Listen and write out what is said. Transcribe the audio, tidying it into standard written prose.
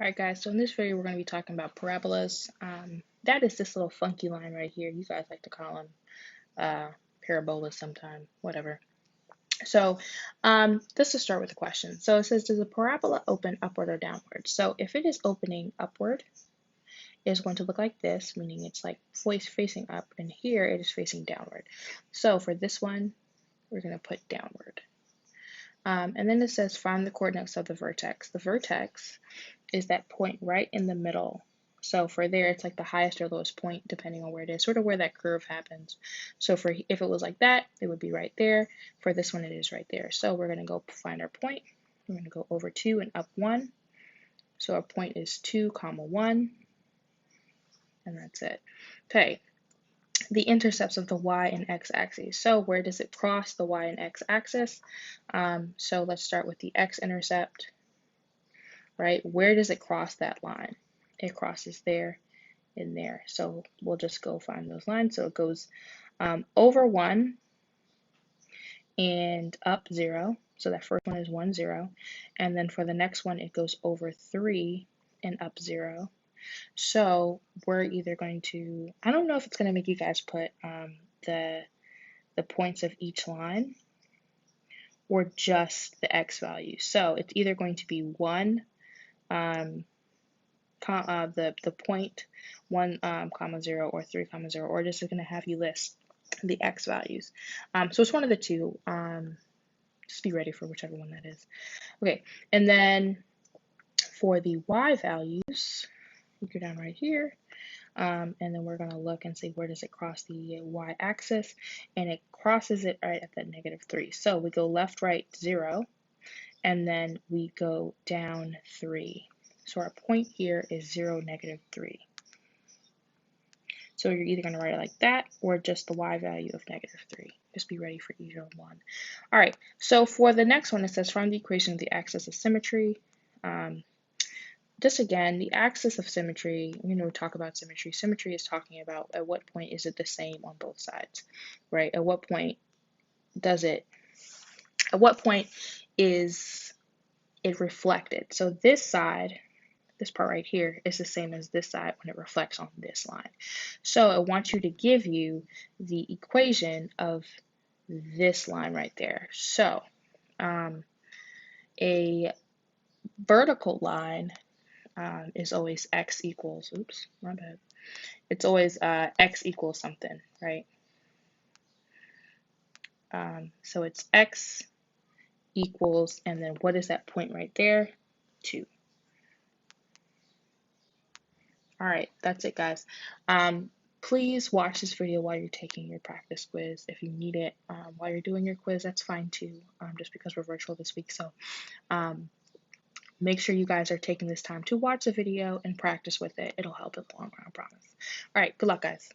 Alright guys, so in this video we're going to be talking about parabolas. That is this little funky line right here. You guys like to call them parabolas sometime, whatever. So let's just start with a question. So it says, does a parabola open upward or downward? So if it is opening upward, it's going to look like this, meaning it's like facing up, and here it is facing downward. So for this one, we're going to put downward. And then it says find the coordinates of the vertex. The vertex is that point right in the middle. So for there, it's like the highest or lowest point, depending on where it is, sort of where that curve happens. So for if it was like that, it would be right there. For this one, it is right there. So we're going to go find our point. We're going to go over 2 and up 1. So our point is 2, 1, and that's it. Okay. The intercepts of the y and x axes. So where does it cross the y and x axis? So let's start with the x-intercept, right? Where does it cross that line? It crosses there and there. So we'll just go find those lines. So it goes over 1 and up 0. So that first one is 1, 0. And then for the next one, it goes over 3 and up 0. So we're either going to, I don't know if it's going to make you guys put the points of each line or just the x value. So it's either going to be 1, the point 1, 0, or 3, 0, or just going to have you list the x values. So it's one of the two. Just be ready for whichever one that is. Okay, and then for the y values, you go down right here, and then we're going to look and see where does it cross the y-axis, and it crosses it right at that -3. So we go left, right, 0, and then we go down 3. So our point here is 0, -3. So you're either going to write it like that or just the y value of -3. Just be ready for either one. All right, so for the next one, it says from the equation of the axis of symmetry. Just again, the axis of symmetry, talk about symmetry. Symmetry is talking about at what point is it the same on both sides, right? At what point is it reflected? So this side, this part right here, is the same as this side when it reflects on this line. So I want you to give you the equation of this line right there. So a vertical line is always x equals, oops, my bad. It's always x equals something, right? So it's x equals, and then what is that point right there? 2. All right, that's it, guys. Please watch this video while you're taking your practice quiz. If you need it while you're doing your quiz, that's fine too, just because we're virtual this week. So make sure you guys are taking this time to watch the video and practice with it. It'll help in the long run, I promise. All right, good luck, guys.